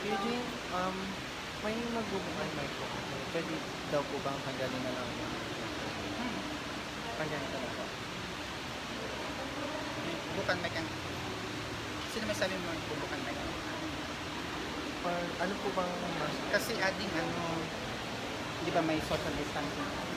Eugene, may magbubukan mic po. Pwede daw po bang tanggalin na lang yung Hmm. tanggalin talaga? Bukan mic ang... Sino may sabi mo bubukan mic? Or ano po bang mas... Kasi adding ano, di ba may social distancing?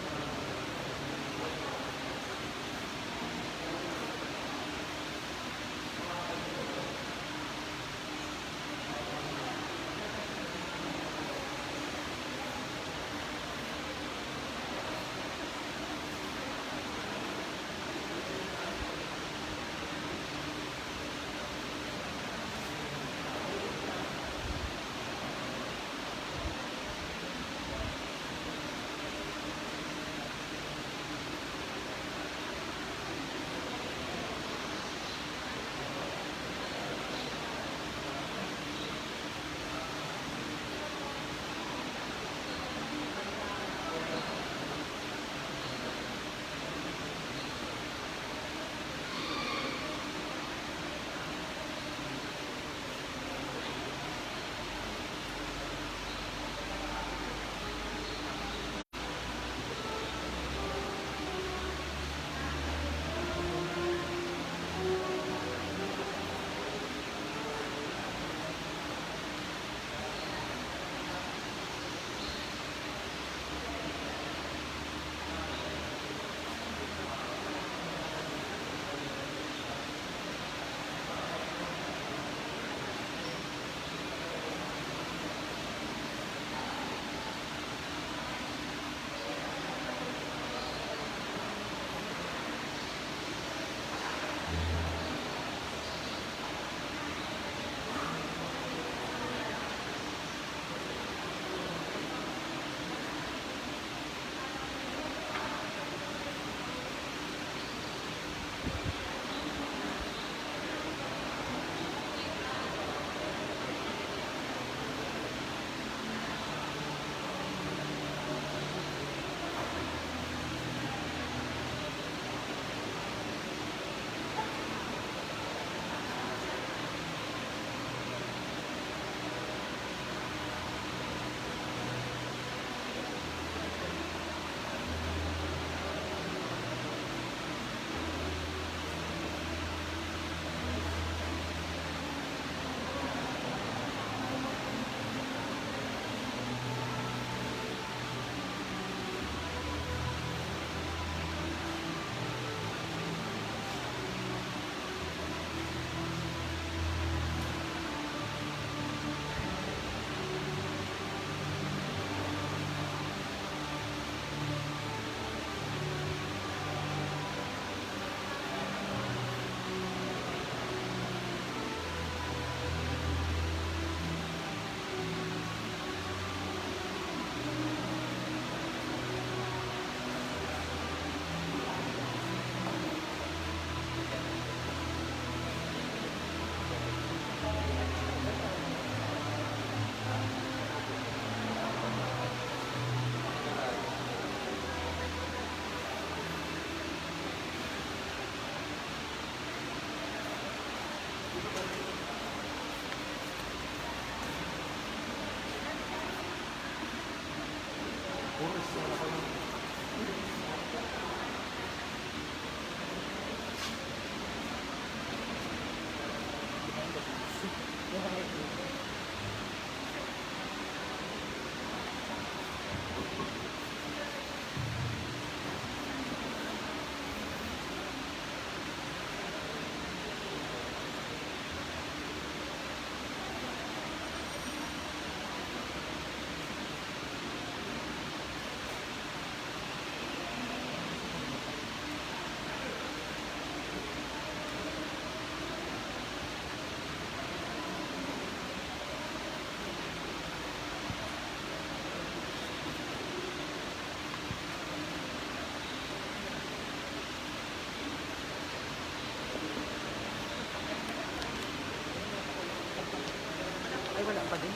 Ay, wala pa din.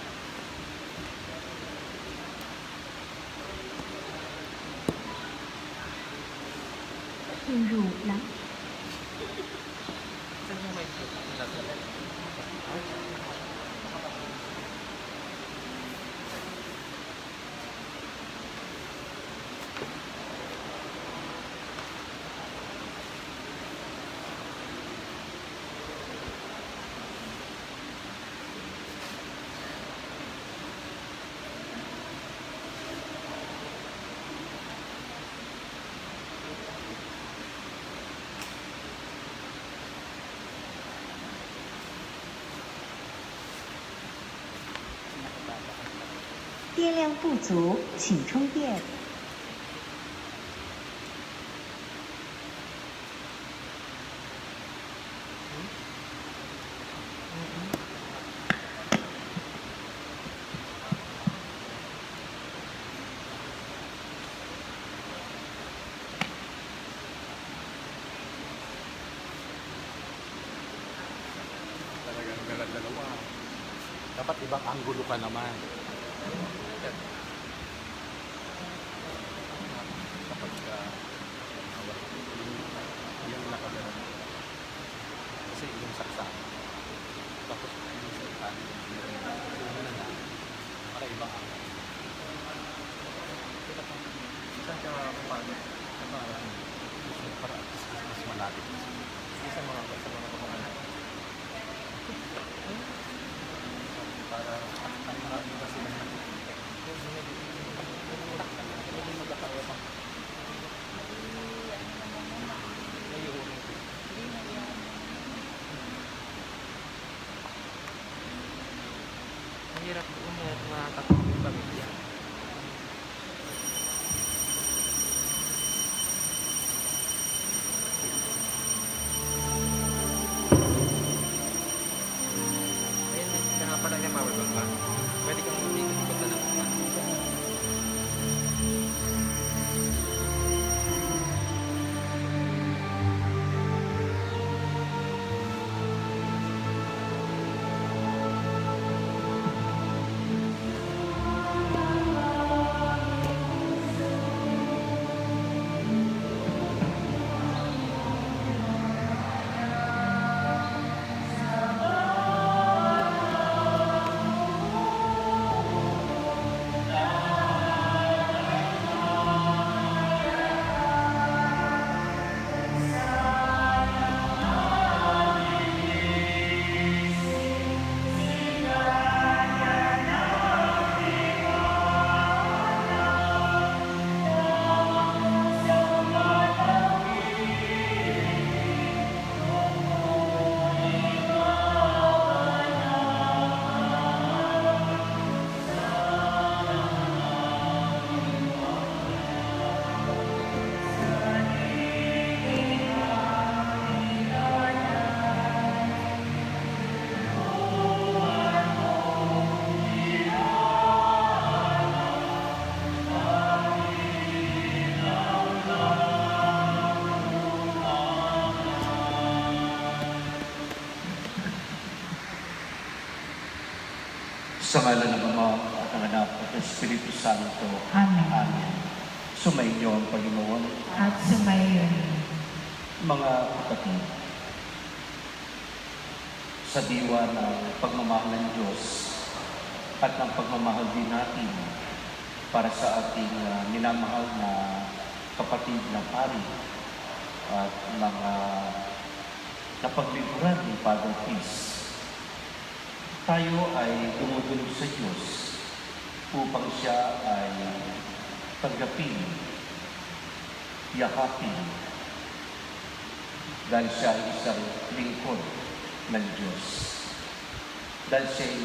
Saan yung mic po? Ay, 电量不足，请充电。Talagang dala-dalawa. Dapat ibang anggulo ka naman. Kapag yung nakagano. Kasi yung saksa. Tapos yung sa itan. Yung na para ibang anggulo. Saan ka paano? Para at least mas malapit. Sa mga pamahalaan. Para ang iba sila nakikita. Hindi magkakawa pa. Ngayon. Mahirap kung makatakot yung pamilya. Ayun, nakapala niya power bank ba? Pwede kang dito punta ng bank. Sa ngalan ng Ama at ng Anak at ng Espiritu Santo. Amen. Amen. Sumainyo ang Panginoon. At sumayon. Mga kapatid, sa diwa ng pagmamahal ng Diyos at ng pagmamahal din natin para sa ating minamahal na kapatid na pari at mga napaglikuran ni Father Peace, tayo ay dumudulog sa Diyos upang siya ay tanggapin, yakapin, dahil siya ay isang lingkod ng Diyos. Dahil siya ay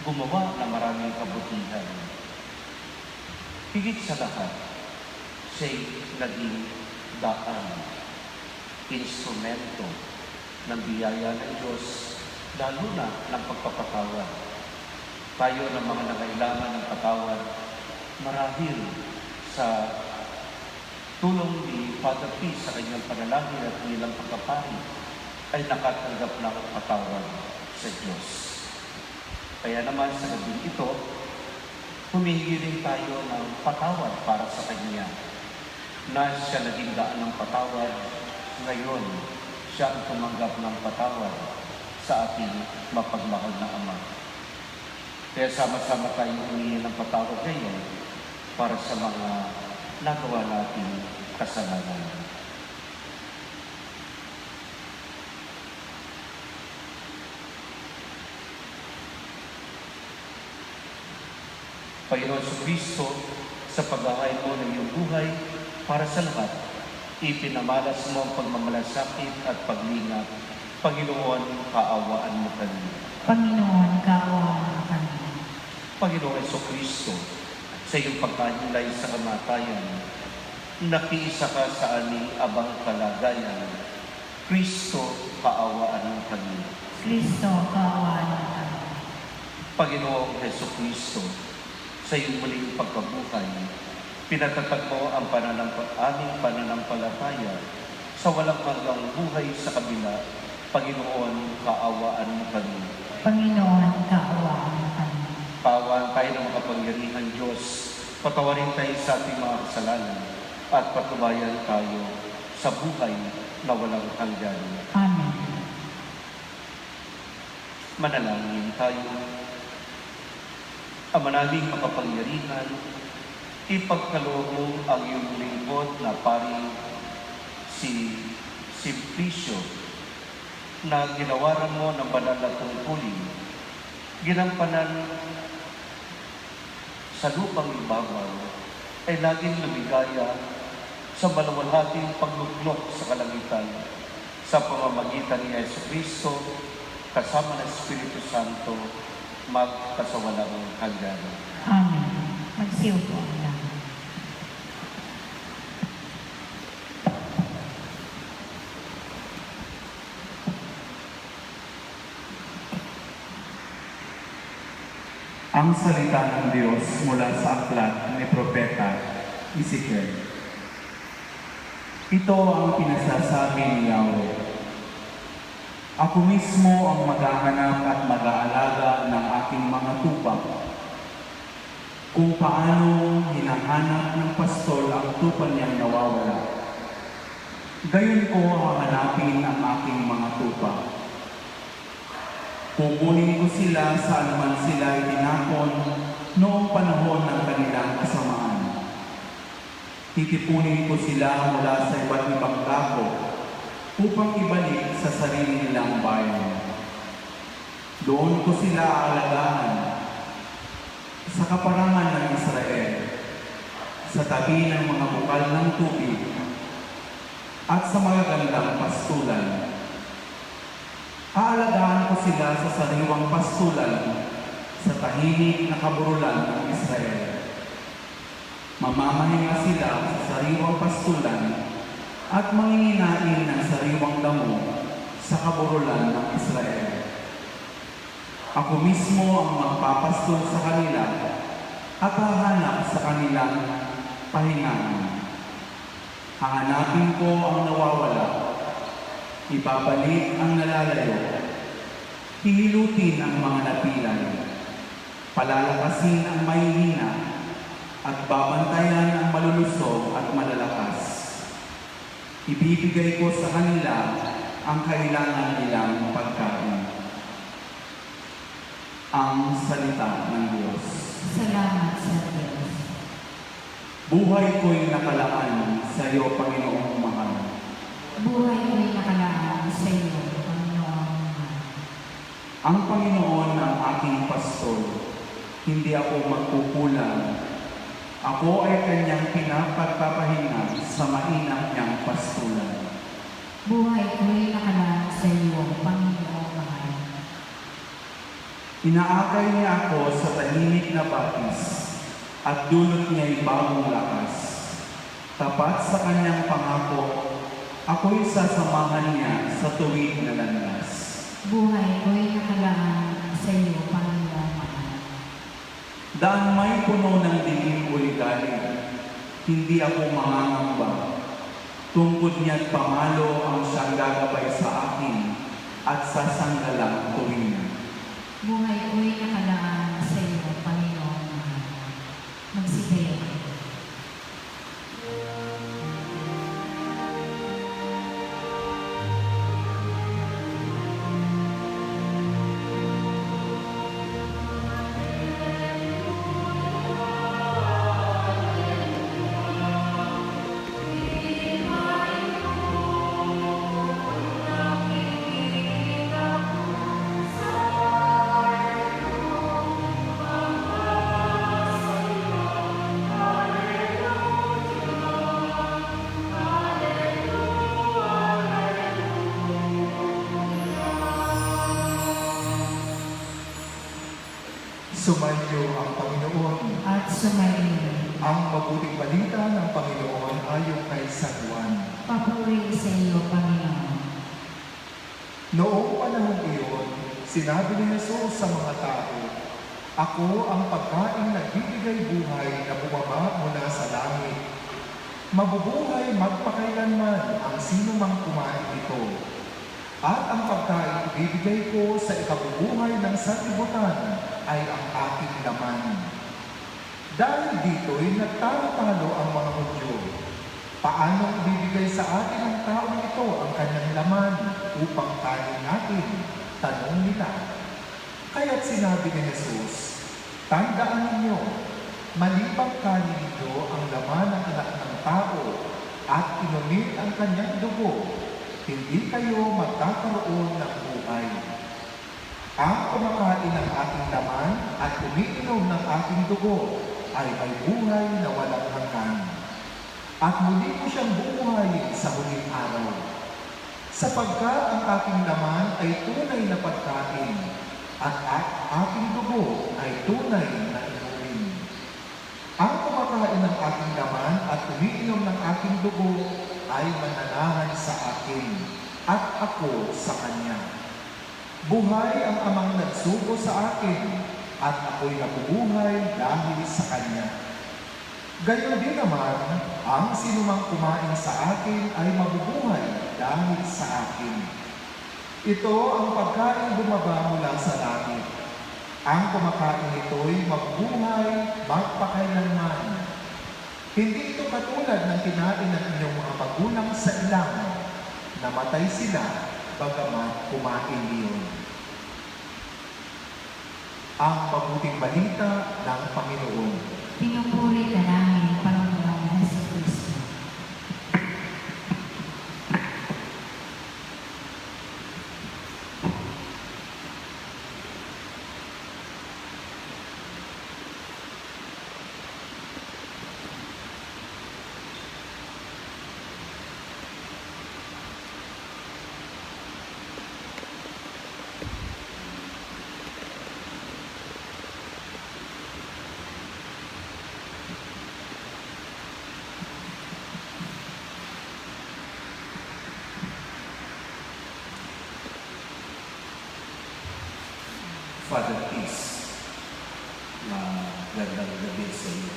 gumawa ng maraming kabutihan. Higit sa lahat, siya ay naging daan, instrumento ng biyaya ng Diyos, lalo na ng pagpapatawad. Tayo ng mga nangailangan ng patawad, marahil sa tulong ni Father P sa kanyang panalangin at nilang pagkapari, ay nakatanggap ng patawad sa Diyos. Kaya naman sa gabing ito, humihingi rin tayo ng patawad para sa Kanya, na siya naging daan ng patawad, ngayon siya ang tumanggap ng patawad sa ating mapagmahal na Ama. Kaya sama-sama tayong humingi ng patawad ngayon para sa mga nagawa nating kasalanan. Panginoon Kristo, sa pag-ahay mo ng iyong buhay para sa lahat, ipinamalas mo ang pagmamalasakit at paglingat. Panginoon, kaawaan mo kami. Panginoon, kaawaan mo kami. Panginoong Jesucristo, sa iyong pagkahilay sa kamatayan, nakiisa ka sa ani-abang kalagayan. Kristo, kaawaan ng kami. Kristo, kaawaan mo kami. Panginoong Jesucristo, sa iyong muling pagkabuhay, pinatatag mo ang aming pananampalataya sa walang hanggang buhay sa kabila. Panginoon, kaawaan mo kami. Panginoon, kaawaan mo kami. Kaawaan tayo ng makapangyarihan Diyos, patawarin tayo sa ating mga kasalanan, at patubayan tayo sa buhay na walang hanggan. Amen. Manalangin tayo. Ama naming makapangyarihan, ipagkaloob mo ang iyong lingkod na paring si Simplicio na ginawaran mo ng banal na tungkulin, ginampanan sa lupang ibabaw, ay laging lumigaya sa maluwalhating pagluklok sa kalangitan sa pamamagitan ni Jesucristo kasama ng Espiritu Santo magkasawalang hanggan. Amen. Magsiyo po ang lahat. Ang salita ng Diyos mula sa aklat ni Propeta Ezekiel. Ito ang pinasasabi ni Yahweh. Ako mismo ang maghahanap at mag-aalaga ng aking mga tupa. Kung paano hinahanap ng pastol ang tupa niyang nawawala, gayon ko hahanapin ang aking mga tupa. Kukunin ko sila saan man sila itinapon noong panahon ng kanilang kasamaan. Titipunin ko sila mula sa iba't ibang dako upang ibalik sa sarili nilang bayan. Doon ko sila aalagaan sa kaparangan ng Israel, sa tabi ng mga bukal ng tubig at sa magagandang pastulan. Aalagaan ko sila sa sariwang pastulan sa tahimik na kaburulan ng Israel. Mamamahinga sila sa sariwang pastulan at manginginain ng sariwang damo sa kaburulan ng Israel. Ako mismo ang magpapastol sa kanila at hahanap sa kanilang pahingaan. Hahanapin ko ang nawawala, ibabalik ang nalalayo, hihilutin ang mga napilan, palalakasin ang mahihina, at babantayan ang malulusog at malalakas. Ibibigay ko sa kanila ang kailangan nilang pagkain. Ang salita ng Diyos. Salamat sa Diyos. Buhay ko'y nakalaan sa iyo, Panginoong mahal. Buhay ko'y nakalaan sa iyo, Panginoon. Ang Panginoon ang aking pastol, hindi ako magkukulang. Ako ay kanyang pinapagpapahinga sa mainam niyang pastulan. Buhay ko'y nakalaan sa iyo, Panginoon mahal. Inaakay niya ako sa tahimik na batis at dulot niya'y bagong lakas. Tapat sa kanyang pangako, ako'y sasamahan niya sa tuwid na landas. Buhay ko'y nakalaan sa iyo, Panginoon mahal. Daan may puno ng dilim o ligalig, hindi ako mangangamba. Tungkod niya't pamalo ang siyang gagabay sa akin at sasanggalang tuwing. Buhay ko'y nakalaan sa iyo, Panginoon mahal. Magsigayon. Sumainyo ang Panginoon. at sumainyo. Ang mabuting balita ng Panginoon ayon kay San Juan. Papuri sa iyo, Panginoon. Noong panahon iyon, sinabi ni Jesus sa mga tao, "Ako ang pagkain na nagbibigay buhay na bumaba mula sa langit. Mabubuhay magpakailanman ang sino mang kumain nito. At ang pagkain ibibigay ko sa ikabubuhay ng sanlibutan ay ang aking laman." Dahil dito'y nagtalo-talo ang mga Hudyo. Paano ibibigay sa atin ng taong ito ang kanyang laman upang kainin natin? Tanong nila. Kaya't sinabi ni Jesus, "Tandaan ninyo, malibang kanin ninyo ang laman ng anak ng tao at inumin ang kanyang dugo, hindi kayo magkakaroon ng buhay. Ang kumakain ng aking laman at umiinom ng aking dugo ay may buhay na walang hanggan. At muli ko siyang bubuhayin sa huling araw. Sapagkat ang aking laman ay tunay na pagkain at aking dugo ay tunay na inumin. Ang kumakain ng aking laman at umiinom ng aking dugo ay mananahan sa akin at ako sa kanya. Buhay ang amang nagsugo sa akin at ako'y nabubuhay dahil sa kanya. Gayon din naman, ang sinumang kumain sa akin ay mabubuhay dahil sa akin. Ito ang pagkain bumaba mula sa langit. Ang kumakain nito'y mabubuhay magpakailanman. Hindi ito katulad ng kinain ng inyong mga magulang sa ilang. Namatay sila, bagamat kumain niyon. Ang mabuting balita ng Panginoon. Pinupuri ka namin, Panginoong Jesucristo. Father Peace, na gandang gabi sa iyo.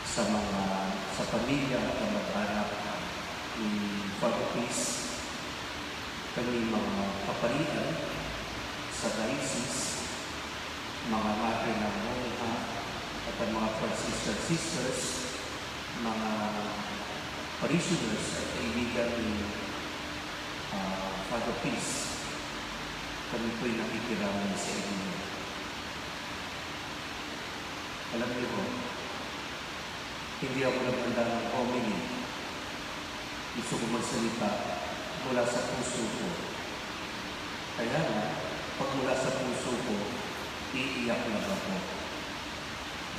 Sa pamilya at kamag-anak ni Father Peace, kami mga kaparian sa diocese, mga mother ng monja at ang mga Franciscan sisters, mga parishioners at kaibigan ni Father Peace, kami po'y nakikiramay sa inyo. Alam niyo ko, hindi ako naghanda ng homily. Gusto ko magsalita mula sa puso ko. Kaya nga, pag mula sa puso ko, iiyak na ako.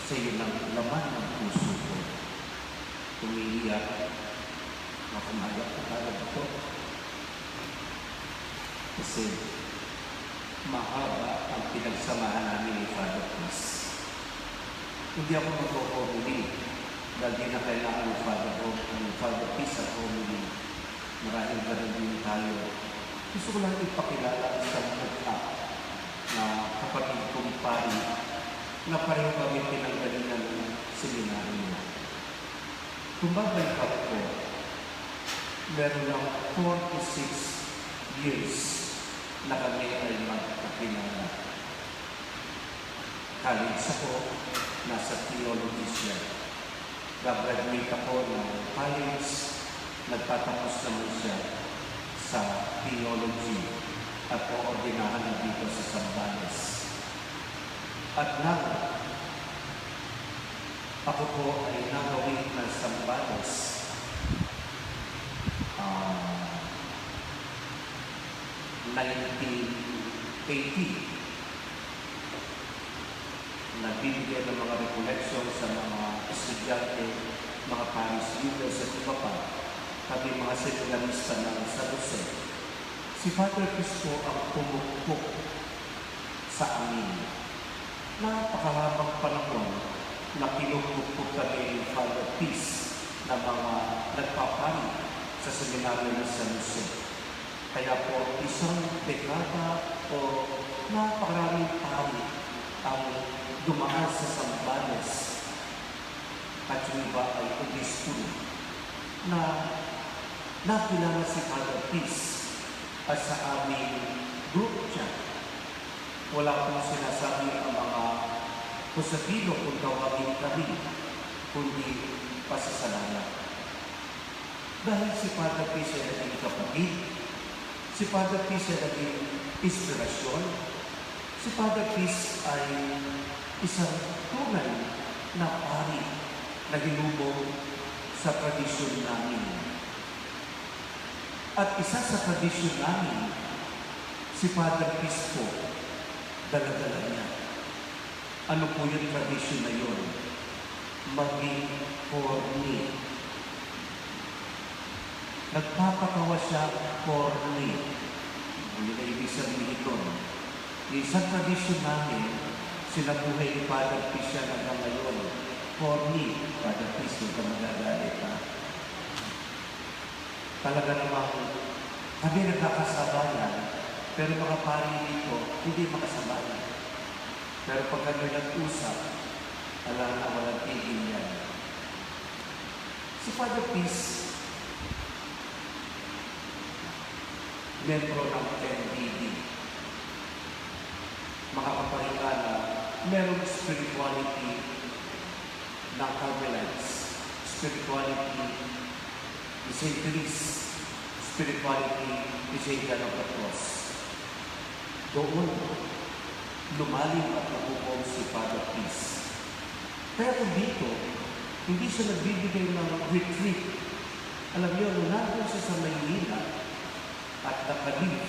Kasi yun ang laman ng puso ko. Umiiyak, makamayak na talaga ito. Kasi mahaba ang pinagsamahan namin ni Father Peace. Hindi ako mag-homily dahil di na kailangan ng Father Peace at homily. Maraming ganun din tayo. Gusto ko lang ipakilala isang mukha na kapatid kong pari na pareho kami pinanggalingan ng seminaryo. Kung babalikan ko, meron lang 46 years na kami ay magkakilala. College ako, nasa theology siya. Gagraduate ako ng college, nagtatapos naman siya sa theology at oordinahan na dito sa Zambales. At nang ako po ay nagawin ng Zambales, 1980, nagbibigay ng mga recollection sa mga estudyante, mga parish leaders at iba pa, pati mga seminarista ng San Jose. Si Father Cristo ang pumukpok sa amin. Napakahabang panahon na pinupupot kami ng Father Peace na mga nagpapari sa seminaryo ng San Jose. Kaya po, isang dekada o napakaraming pari ang dumaan sa Sambales at yung iba ay obispo na nakilala si Father Peace at sa aming group chat. Wala pong sinasabi ang mga kusapilo kung tawagin kami, kundi pasasalamat. Dahil si Father Peace ay naging kapatid, si Father Peace ay naging inspirasyon, si Father Peace ay isang tunay na pari na ginubong sa tradisyon namin. At isa sa tradisyon namin, si Father Peace po, dala-dala niya. Ano po yung tradisyon na yun? Maging corny. Nagpapatawa siya corny. Yun ay ibig sabihin ito. Yung isang tradisyon namin, sinabuhay ni Father Peace siya hanggang ngayon. Corny, Father Peace, huwag ka magagalit ha. Talaga namang kami nagkakasabayan, pero mga pari dito, hindi makasabayan. Pero pag kami nag-usap, alam na walang tigil yan. Si Father Peace, membro ng NDD. Mga kaparikana, merong spirituality ng Carmelites, spirituality ni St. Therese, spirituality ni St. John of the Cross. Doon, lumalim at nabukaw si Father Peace. Kaya kung dito, hindi siya nagbibigay ng retreat. Alam niyo, nung nandun siya sa Maynila at nakalif,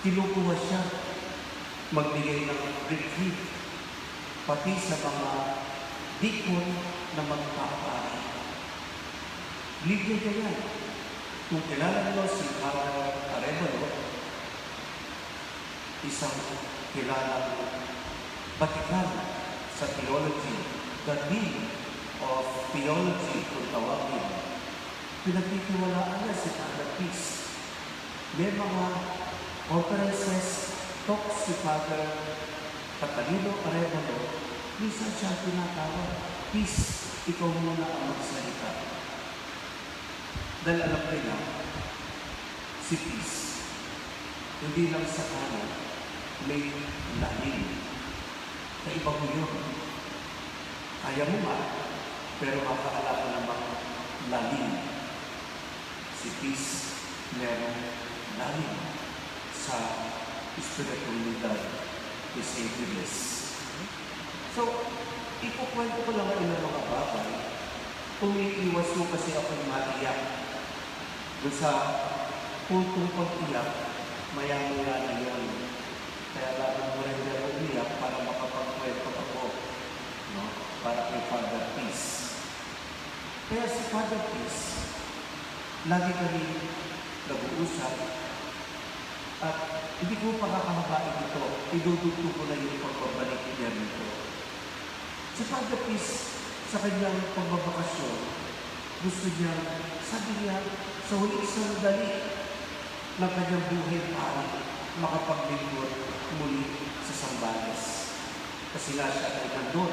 kinukuha siya magbigay ng retreat pati sa mga dikon na magpapari. Libre ka yan. Kung kilala mo si Father Arevalo, isang kilalang Vatican sa theology, the dean of theology kung tawagin, pinagtitiwalaan niya si Father Peace. May mga conferences, talks si Father Catalino Arevalo, minsan siya tinatawag, Peace, ikaw muna ang magsalita. Dahil alam nila, si Peace, hindi lang sa kanan, may lalim. Kaiba mo yun. Kaya mo nga, pero makakala ka namang lalim. Si Peace, meron lalim sa espiritualidad ni St. Therese. So, ikukwento ko lang ang mga bagay. Umiiwas mo kasi ako'y maiyak. Doon sa puntong pag-iyak, maya-maya na yun. Kaya laban mo rin na umiyak para makapagkwento ako, no? Para kay Father Peace. Kaya si Father Peace, lagi kami nag-uusap at hindi ko pakakahabain ito. Idudugtog ko na yung pagbabalik niya nito. Si Father Peace, sa kanyang pagbabakasyon, gusto niya, sabi niya, sa huling sandali ng kanyang buhay para makapaglingkod muli sa Sambales. Kasi nga siya ay nandun.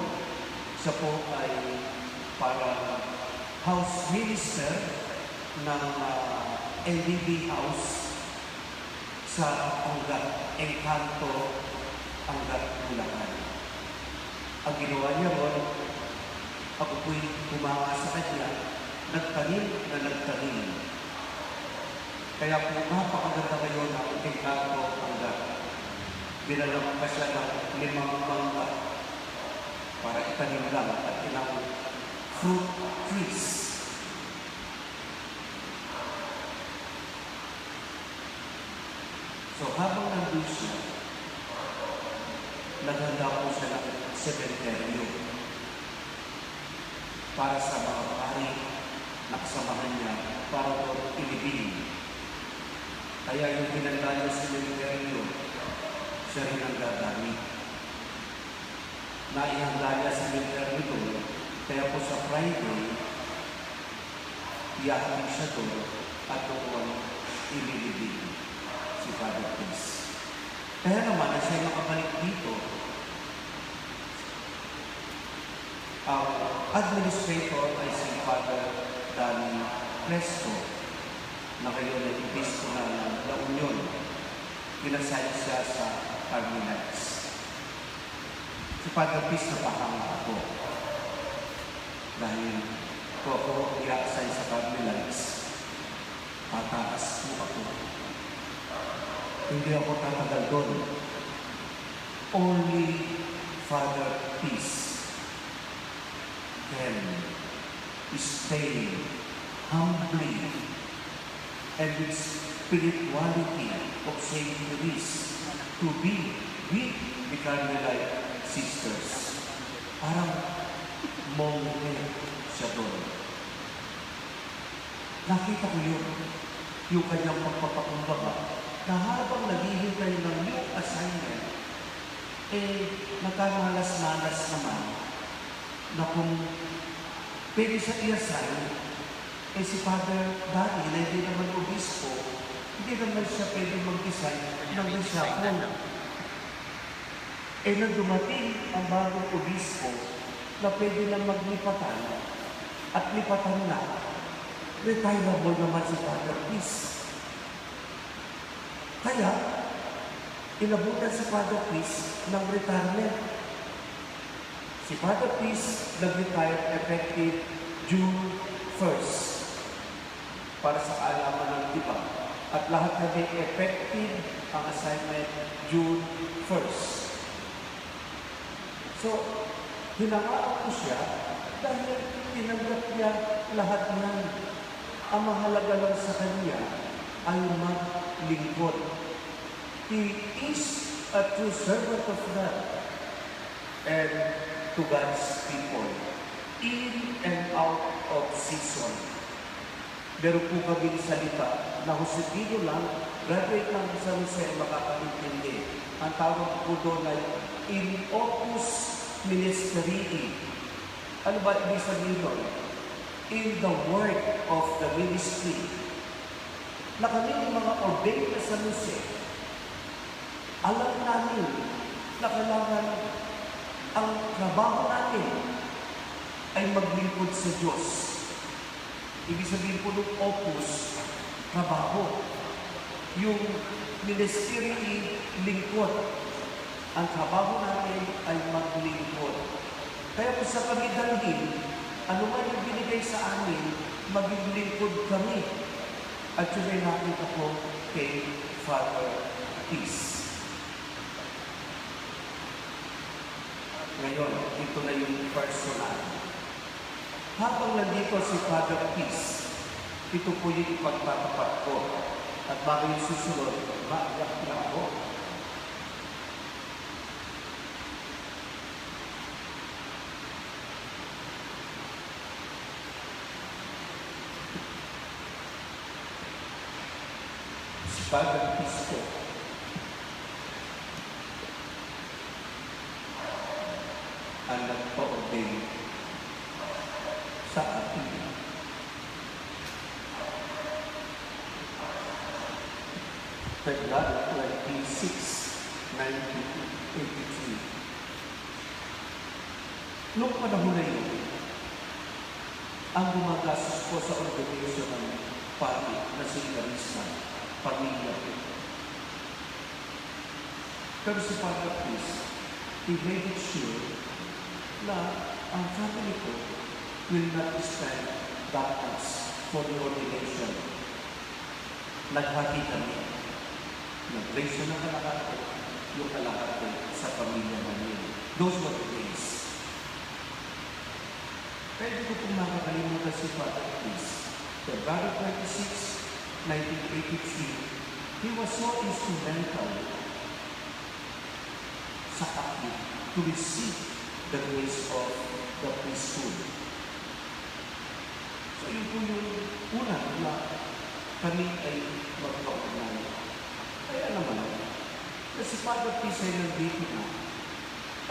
Siya po ay para house minister ng LDB House sa Angat, Encanto, Angat, Bulacan. Ang ginawa niya ron, ako po'y humanga sa kanya, nagtanim na nagtanim. Kaya po napakaganda ngayon ang Encanto, Angat. Binalang pa siya ng 5 mangga para itanim lang at ilang fruit trees. So habang nandun siya, naghanda po siya ng sementeryo para sa mga pari na kasamahan niya para po ilibing. Kaya yung pinagdala sa sementeryo, siya rin ang gagamit. Naihanda niya sa military doon, kaya po sa Friday, iyakin siya doon at doon ililibig si Father Chris. Kaya naman, na siya nakabalik dito, ang administrator ay si Father Danny Crespo, na ngayon ay ibispo na ng La Union. Pinasaya siya sa Carmelites. Si Father Chris napahanga ako. Dahil kung ako i-assign sa Carmelites, tataas po ako. Hindi ako tatagal doon. Only Father Peace can stay humbly and with spirituality of Saint Therese to be with the Carmelite sisters. Parang monge siya doon. Nakita ko yun, yung kanyang pagpapakumbaba, na habang naghihintay ng new assignment, nagkamalas-malas naman na kung pwede siya i-assign, si Father Danny, na hindi naman obispo, hindi naman siya pwede mag-design ng reshuffle. Nang dumating ang bagong obispo na pwede na maglipatan at lipatan na, retireable naman si Father Peace. Kaya, inabutan si Father Peace ng retirement. Si Father Peace nag-retire effective June 1st para sa kaalaman ng iba. At lahat na may effective ang assignment June 1st. So, hinangaan ko siya dahil tinanggap niya lahat ng ang mahalaga lang sa kanya ay maglingkod. He is a true servant of God and to God's people, in and out of season. Meron po kami salita na Josefino lang, graduate lang sa Jose, makakaintindi. Ang tawag po doon ay in opus ministerii. Ano ba ibig sabihin doon? In the work of the ministry. Na kami yung mga ordained na sa Jose, alam namin na kailangan ang trabaho natin ay maglingkod sa Diyos. Ibig sabihin po ng opus, trabaho. Yung ministry, lingkod. Ang trabaho natin ay maglingkod. Kaya po sa kami dalhin, ano man yung binigay sa amin, maging lingkod kami. At yun ay nakita ko kay Father Peace. Ngayon, ito na yung personal. Habang nandito si Father Peace, ito po yung ipagtatapat ko. At bago yung susunod, maiyak na ako. Si Father Peace ko, ang nagpa-ordain sa atin. February 26, 1983. Noong panahon na yun, ang gumagastos po sa organization ng party na si Carisma, pamilya ko. Pero si Father Peace, he made it sure na ang family ko will not spend that much for the ordination. Naghati kami. Nag-raise siya ng kalahati, yung kalahati sa pamilya namin. Those were the days. Pwede ko pong makakalimutan si Father Peace. February 26, 1983, he was so instrumental sa akin to receive the grace of the priesthood. So yun po yung una na kami ay magpapagay. Kaya naman, Kasi Father Peace ay nandito na.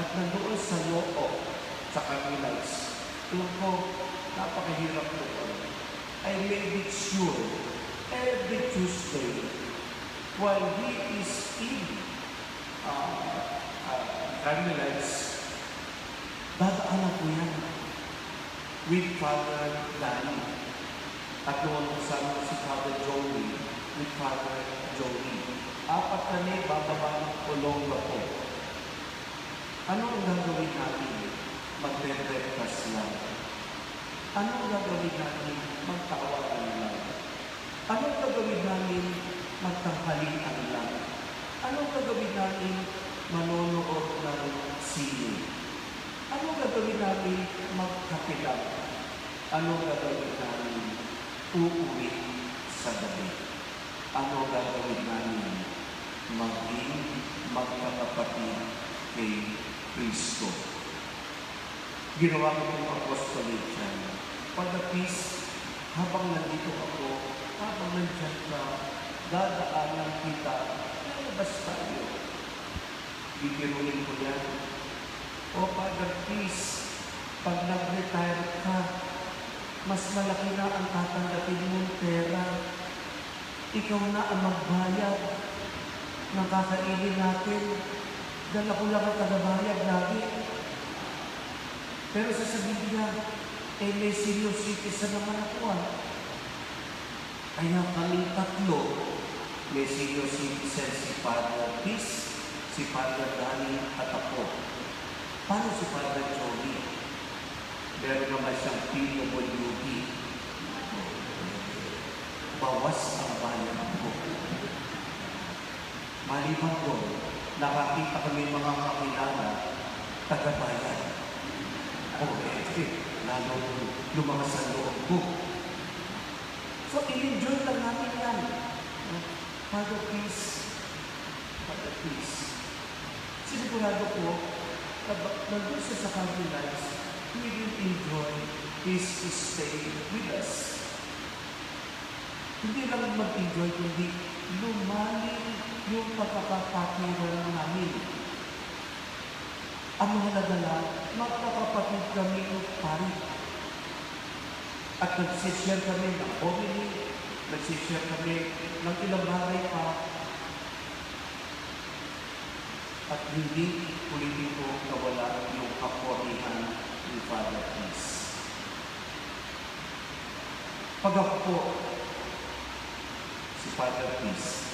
At nandoon sa loob, sa Carmelites. Alam ko, napakahirap ko. I made it sure every Tuesday while he is in Carmelites, dadaanan ko yan with Father Danny. At doon kasama si Father Joey, with Father Joey. 4 kami bababa ng Olonga po. Ano ang gagawin natin? Magre-breakfast lang. Ano ang gagawin natin? Magtawaran lang. Ano ang gagawin natin? Magtanghalian lang. Ano ang gagawin natin? Manonood ng sine. Ano ang gagawin natin? Magkape lang. Ano ang gagawin natin? Uuwi sa gabi. Ano ang gagawin natin? Maging magkakapatid kay Kristo. Ginawa ko itong apostolate siya. Father Peace, habang nandito ako, habang nandyan ka, dadaanan kita, lalabas tayo. Bibiruin ko yan. O Father Peace, pag nag-retire ka, mas malaki na ang tatanggapin mong pera. Ikaw na ang magbayad ng kakainin natin. Dahil ako lang ang tagabayad lagi. Pero sasabihin niya, may senior citizen naman ako . Kaya kaming 3, may senior citizen si Father Peace, si Father Danny at ako. Paano si Father Joey? Meron naman siyang PWD. Bawas ang bayan ko. Maliban ko, nakakita kami mga kakilala, tagabayan. Lalo lumakas ang loob ko. So, i-enjoy lang natin yan. Father Peace, Father Peace. Sinigurado ko, nandun siya sa Carmelites, he will enjoy his stay with us. Hindi lang mag-enjoy, kundi lumalim yung pagkakapakiran namin. Ang mahalaga lang, magkakapatid kami ng pari. At nagsishare kami ng homily, nagsishare kami ng ilang bagay pa. At hindi politiko nawala yung kaporihan ni Father Peace. Pag ako po, si Father Peace,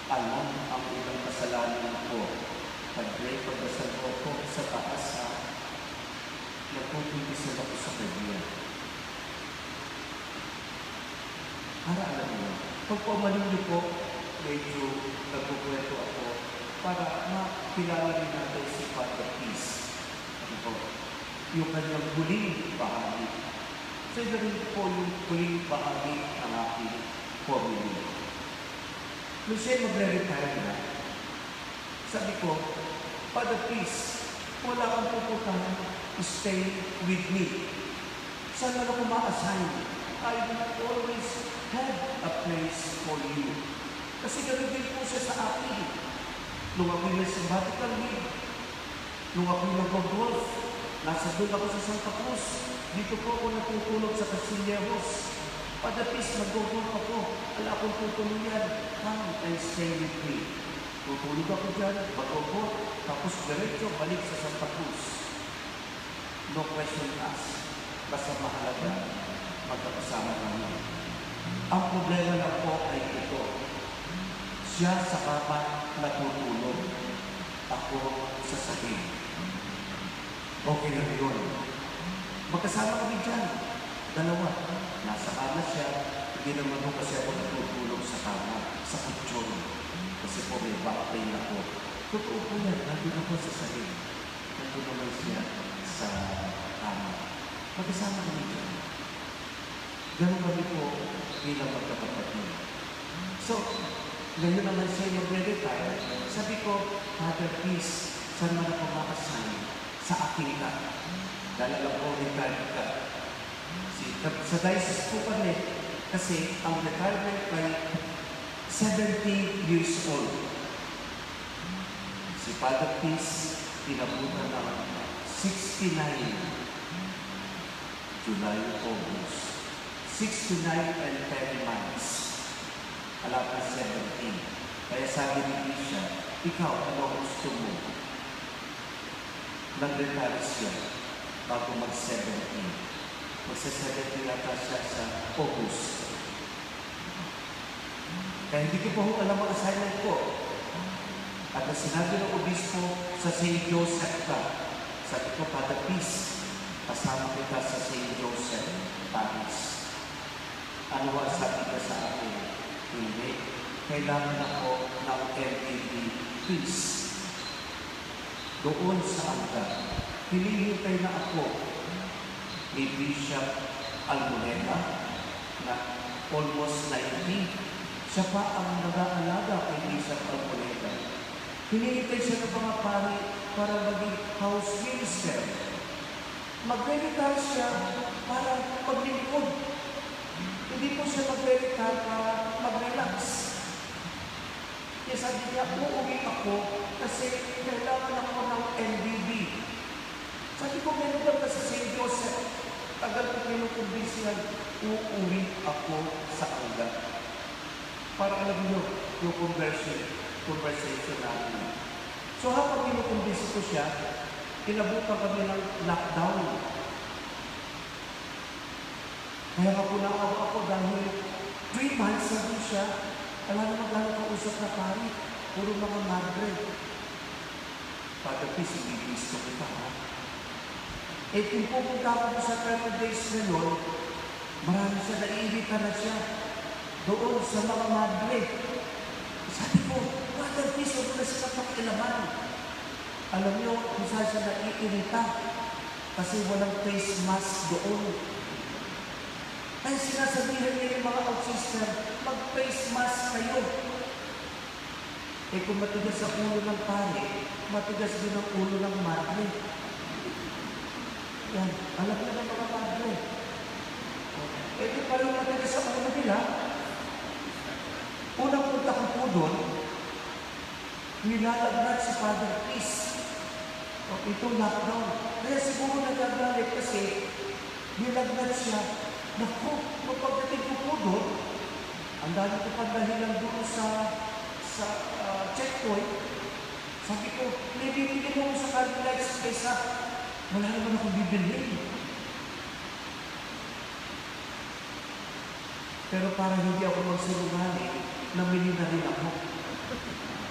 alam ang unang kasalanan ko. Pag-pray pagdasal ko sa taas nagpupuntisal ako sa kanya. Para alam mo, pag pumaling niyo po, medyo nagpupuweto ako para makilala rin natin si Father Peace. Yung kanyang huling bahagi. So, ito rin po yung huling bahagi ng aking formula. Nung siya magre-retire na, sabi ko, Father Peace, wala kang pupuntahan, stay with me. Saan na ako ma-assign? I will always have a place for you. Kasi ganun din po siya sa akin. Nung ako'y may sabbatical leave, nung ako'y nag-golf, nasa doon ako sa Santa Cruz. Dito po ako natutulog sa Casilleros. Father Peace, mag-golf ako. Wala akong tutuluyan. Come and stay with me. Tutulog ako dyan, mag-golf, tapos diretso balik sa Santa Cruz. No question asked. Basta mahalaga, magkakasama namin. Ang problema lang po ay ito. Siya sa kama natutulog. Ako sa sahig. Okay na yun. Magkasama kami dyan. Dalawa. Nasa kama siya. Hindi naman po kasi ako natutulog sa kama. Sa kutsyon. Kasi po may back pain ako. Totoo po yan. Nandun ako sa sahig. Nandun naman siya sa kama. Magkasama kami dyan. Ganun kami po bilang magkakapatid. So, ngayon naman siya mag-retire. Sabi ko, Father Peace, saan man ako makasign? Sa akin ka. Dahil alam ko, retire ka. Sa diocese po kami, kasi ang retirement ay 70 years old. Si Father Peace, inabutan ng 69 July, August. 69 and 10 months. Alam na 17. Kaya sabi ni Isha, ikaw, ano ang gusto mo? Nag-retire siya bago mag-17. Magsa-17 yata siya sa August. Kaya hindi ko po alam ang assignment ko. At ang sinabi ng obispo sa St. Joseph ka, sabi ko, Father Peace, kasama kita sa St. Joseph, Paris. Ano ang sabi ka sa akin? Hindi. Kailangan ako ng MTV Peace. Doon sa Angka, hinihintay na ako ni Bishop Almoneda na almost 90. Siya pa ang nag-aalaga kay Bishop Almoneda. Hinihintay siya ng mga pari para maging house minister. Mag-retire siya para maglingkod. Hindi po siya mag-retire para mag-relax. Kaya sabi niya, uuwi ako kasi kailangan ako ng MBB. Sabi ko, meron ba sa St. Joseph? Tagal ko kinukumbinsihan, uuwi ako sa Angga. Para alam niyo, yung conversation namin. So habang kinukumbinsi ko siya, kinabukan kami ng lockdown. Kaya ako naawa ako dahil 3 months na din siya. Alam naman gano'ng kausap na pari. Puro mga madre. Father Peace, hindi gusto kita, ha? Eh, kung pupunta ako sa 30 days na yun, marami siya, naiirita na siya. Doon sa mga madre. Sabi ko, Father Peace, huwag na siya pakialaman. Alam niyo, kung saan siya naiirita. Kasi walang face mask doon. Ay sinasabihan niya yung mga out-sister, mag-face mask kayo. Eh kung matigas ang ulo ng pare, matigas din ang ulo ng madre. Yan, alam na ng mga madre. Eh di parang matigas ang ulo nila. Unang punta ko po doon, nilalagnat si Father Peace. O itong lockdown. Kaya siguro nagagalit kasi nilagnat siya. Naku, pagdating ko po doon, ang dami ko pang dahilan doon sa checkpoint. Sabi ko, may bibigyan mo sa Cadillac Space ha. Wala naman akong bibilhin. Pero para hindi ako magsinungaling, namili na rin ako.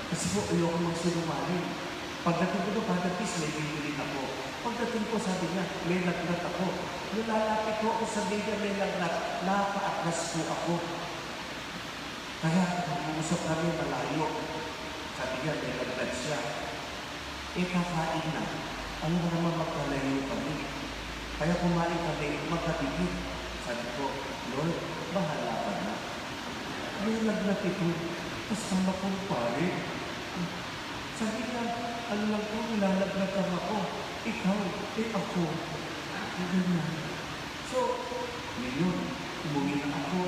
Kasi po, ayoko magsinungaling. Pagdating ko doon, Father Peace, may bibilhin ako. Pagdating ko, sabi niya, may lagnat ako. Nung lalapit ko ako sa bigyan may lagnat, nakaatras po ako. Kaya, mag-uusap kami malayo. Sabi niya, may lagnat siya. Eh, kakain na. Ano na naman magkalayo kami? Kaya kumain kami, magkabigit. Sabi ko, Lord, bahala ka na. May lagnat ito. Kasama kong pare. Sabi niya, ano lang po, nilalagnatan ako. Ikaw, eh ako. Ganyan. So, ngayon, umuwi na ako.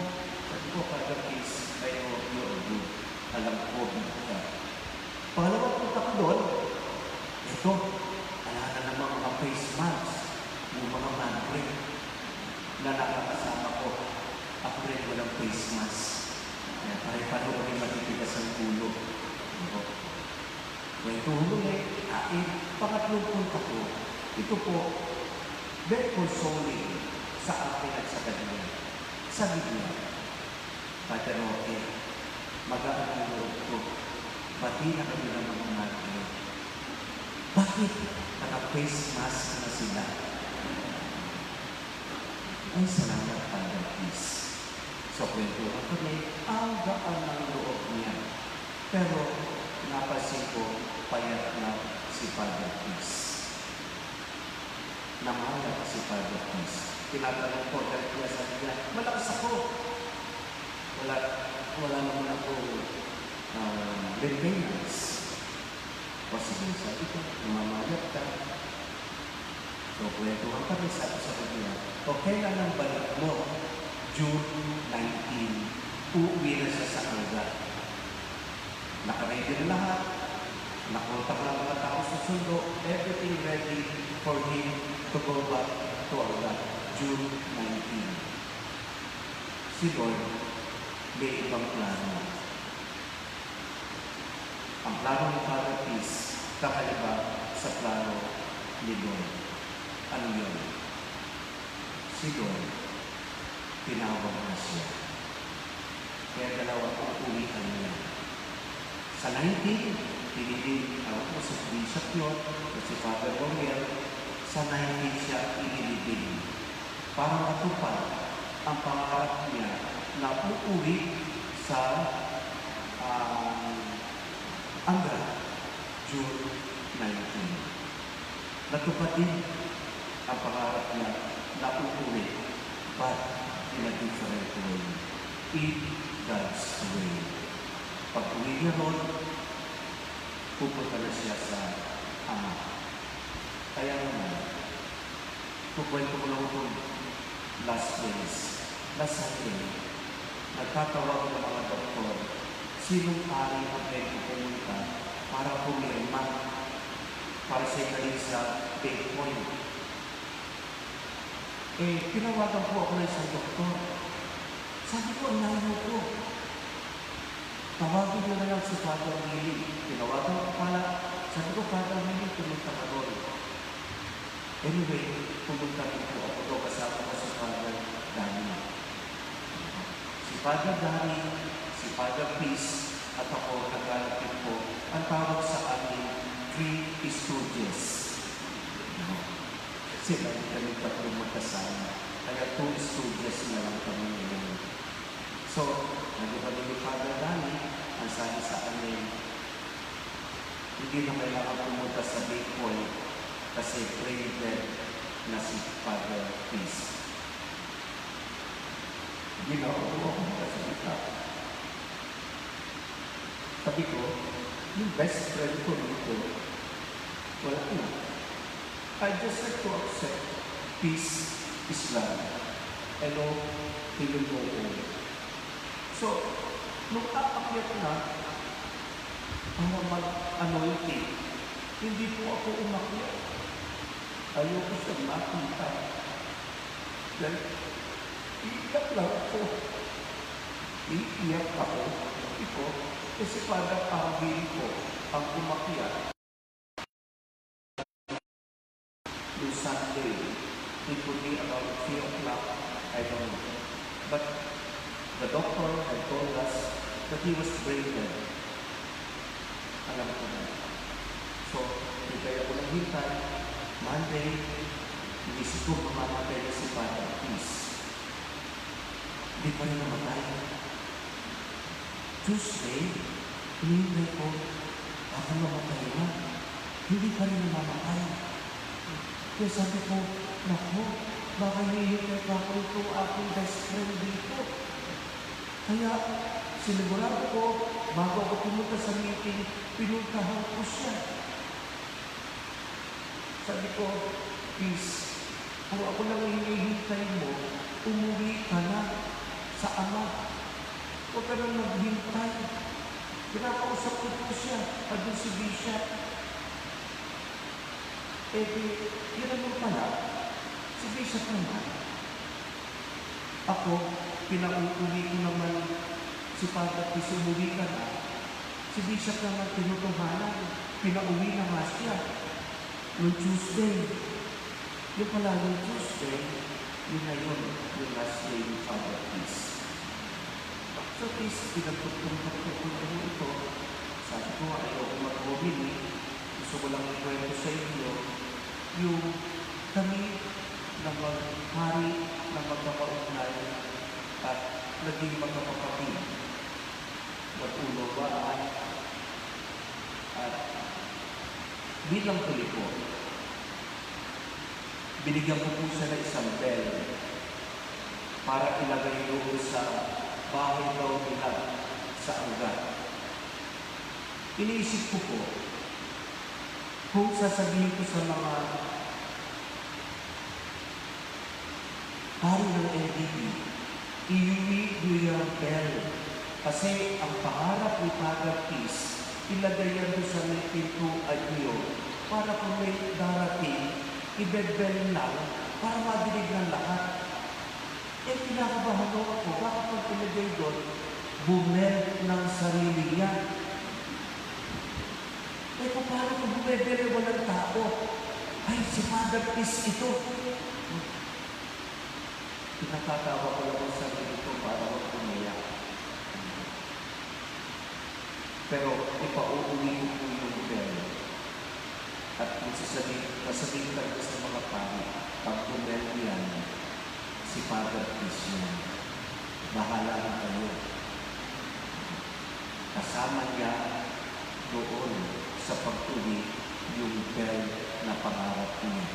Sabi ko, Father Peace, kayo, you're good. Alam ko, ka. Pangalawang punta ko doon, ito, ala na naman mga face masks, yung mga mantre na nakakasama ko. Ako rin walang face mask. Kaya pare-pano ko rin matitigas ang ulo. May tulong pangatlong punta ko, ito po, very consoling sa akin at sa kanya. Sabi niya, Father Roque, magaan ang loob ko, pati na kami ng mga natin. Bakit naka-face mask na sila? Ay, salamat, Father Peace. So, kwento ako ang gaan ng loob niya. Pero, napansin ko, payat na si Father Peace. Namala si Father Peace. Tinatanong ko, dahil kaya sabi niya, malakas ako. Wala naman ako maintenance. O sige, sabi ko, namamayat ka. So, kwentuhan kami sa kanya. O kailan ang balik mo? June 19, uuwi na siya sa Angga. Nakaready na lahat. Nakontak ng mga tao sa sundo, everything ready for him to go back to Allah, June 19. Si Lord, may ibang plano. Ang plano ni Father Peace, kakaiba sa plano ni Lord. Ano yun? Si Lord, tinawag na siya. Kaya dalawa uuwian niya. Sa 19, piniling ako sa Bishop yun, at si Father Romero, sa 19 siya inilibing para matupad ang pangarap niya na uuwi sa Angra, June 19. Natupad din ang pangarap niya na uuwi, but in a different way. In God's way. Pag-uwi niya ron, pupunta na siya sa Ama. Kaya naman, kukwento ko lang ito last days, last Sunday, nagtatawag ng mga doktor, sinong ari ang pwede pumunta para pumirma para sa ikaling sa big point. Tinawagan po ako ng isang doktor. Sabi ko, ang layo ko. Tawagin niyo na lang si Father Willie. Tinawagan ko pala. Sabi ko, Father Willie, pumunta ka doon. Anyway, pumunta rin po ako doon kasama ko si Father Danny. Si Father Danny, si Father Peace, at ako naglalapit po ang tawag sa amin 3 Stooges. Sila kami tatlong magkasama. Kaya 2 Stooges na lang kami ngayon. So, nagpapalili ni Father Danny, ang sabi sa amin, hindi na kailangan pumunta sa Big Point kasi brain dead na si Father Peace. Ginawa ko ako makasalita. Sabi ko, yung best friend ko dito, wala na. I just have to accept peace is love. Hello, Pilipino. So, nung apakyat na, para mag-anointing, hindi po ako umakyat. Ayoko siya makita. Dahil, iiyak lang ako. Iiyak ako. Ito, kasi parang pangabili ko ang umakyat. Yung Sunday, it would be about 3 o'clock, I don't know. But the doctor had told us that he was brain dead. Alam ko na. So, hintay ako ng hintay. Monday, hindi siguro mamamatay na si Father Peace. Hindi pa rin namatay. Tuesday, hinihintay ko, ako namatay na. Hindi pa rin namamatay. Kaya sabi ko, naku, baka hinihintay pa ako itong aking best friend dito. Kaya, sinigurado ko, bago ako pumunta sa meeting, pinuntahan ko siya. Sabi ko, Peace, kung ako lang hinihintay mo, umuwi ka na sa Ama. Huwag ka nang maghintay. Pinakausap ko siya, pagod si Bishop. Yun naman pala, si Bishop naman. Ako, pinauuli ko naman si Father Peace, umuwi ka na. Si Bishop naman tinutuhanan, pinauwi na nga siya. Noong Tuesday, yung pala noong Tuesday, yun na yun, yung last day ni Father Peace. So, Peace, pinagpagpagpagpagpag ko ito. Sabi ko, ayoko mag-hobby. Gusto ko lang ikwento sa inyo yung kami na maghari na magkakaugnay at naging magkakapatid. Nag-unawaan at bilang Pilipino, binigyan ko po siya ng isang bell para ilagay doon sa bahay daw nila sa Angat. Iniisip ko po, kung sasabihin ko sa mga hari ng LDP, iuwi niyo yung bell kasi ang pangarap ni Father Peace ilagay yan doon sa may pintuan niyo para kung may darating, ibebel lang para madinig ng lahat. Eh, kinakabahan ako, baka pag ilagay doon, bumel ng sarili niya. Eh, paano kung bumebel walang tao? Ay, si Father Chris ito. Pinakatawa ko lang ang sarili ko para huwag umiyak. Pero ipauuwi ko po yung bell. At masasabihin ko sa mga pari, pag bumel yan, si Father Chris yan. Bahala na kayo. Kasama niya doon sa pagtuloy yung bell na pangarap niya.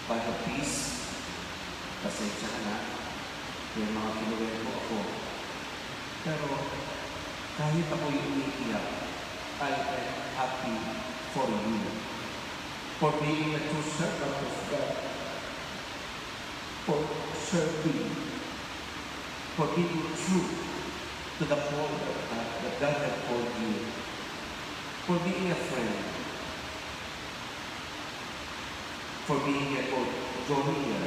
Father Peace, pasensya ka na, may mga kinuwel mo ako. Pero kahit ako'y umiiyak, I am happy for you. For being a true servant of God. For serving. For being true to the call that God had called you. For being a friend. For being a joiner.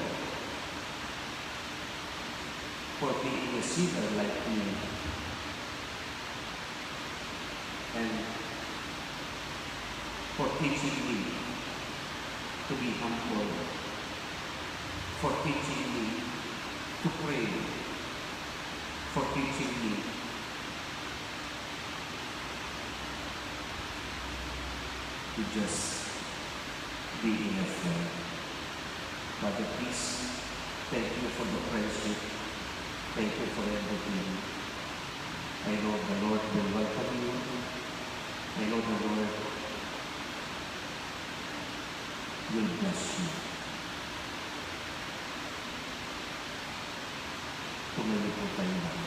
For being a sinner like me. And for teaching me to be humble. For teaching me to pray. For teaching me to just being a friend. Father, please, thank you for the friendship. Thank you for everything. I know the Lord will welcome you. I know the Lord will bless you. Tumayo po tayo lang.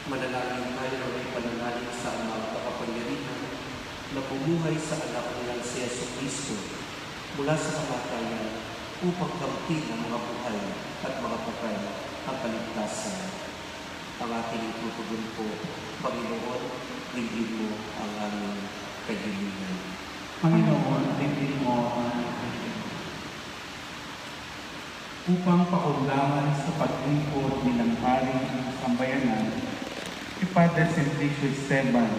Manalangin tayo na may pananalig sa Ama Kapangyarihan na bumuhay sa anak nilang si Yesu Cristo mula sa kamatayan upang kamtin ang mga buhay at mga patay ang kaligtasan. Ang ating itutugon po, Panginoon, dinggin mo ang aming kahilingan. Panginoon, dinggin mo ang aming kahilingan. Upang pakundangan sa paglingkod nilang haring ng sambayanan, si Padre Simplicio Esteban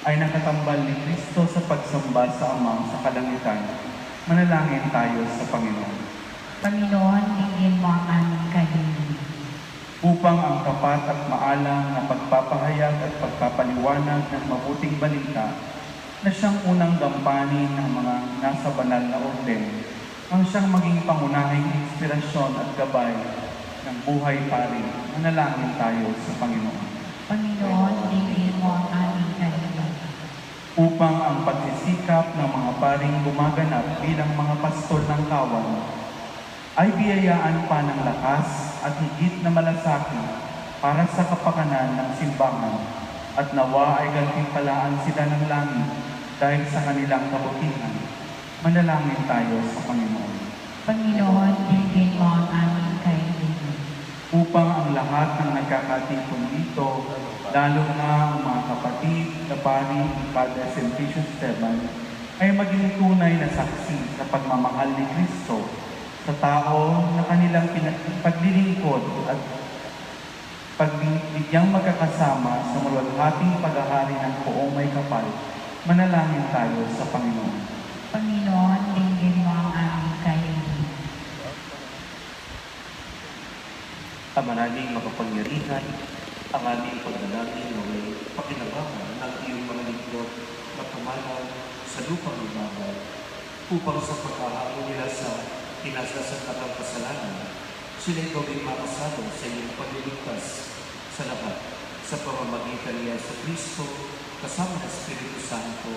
ay nakatambal ni Cristo sa pagsamba sa Ama sa kalangitan. Manalangin tayo sa Panginoon. Panginoon, dinggin mo ang aming kahilingan. Upang ang tapat at maalang na pagpapahayag at pagpapaliwanag ng mabuting balita na siyang unang gampanin ng mga nasa banal na orden, ang siyang maging pangunahing inspirasyon at gabay ng buhay pari. Manalangin tayo sa Panginoon. Panginoon, dinggin mo ang aming kahilingan. Upang ang pagsisikap ng mga paring gumaganap bilang mga pastol ng kawan ay biyayaan pa ng lakas at higit na malasakit para sa kapakanan ng simbahan at nawa ay gantimpalaan sila ng langit dahil sa kanilang kabutihan. Manalangin tayo sa Panginoon. Panginoon, dinggin mo ang aming kahilingan. Upang ang lahat ng nagkakatipon dito, lalo na ang mga kapatid na pari ni Padre Simplicio Esteban, ay maging tunay na saksi sa pagmamahal ni Cristo sa tao na kanilang paglilingkod at pagbigyang magkakasama sa maluwalhating paghahari ng poong may kapal. Manalangin tayo sa Panginoon. Panginoon, dinggin mo ang aming kahilingan. Amanaling makapangyarihan, ang aming pagdalangin na may pakinabangan ng iyong mga lingkod na pumalag sa lupang ibabaw upang sa pagkahaon nila sa kinasasangkatang kasalanan, sila'y gawing makasalo sa iyong pagliligtas sa lahat sa pamamagitan ni Yesu Cristo kasama ng Espiritu Santo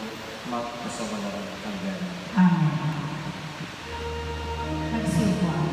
magpasawalang hanggan. Amen. Magsiupo ako.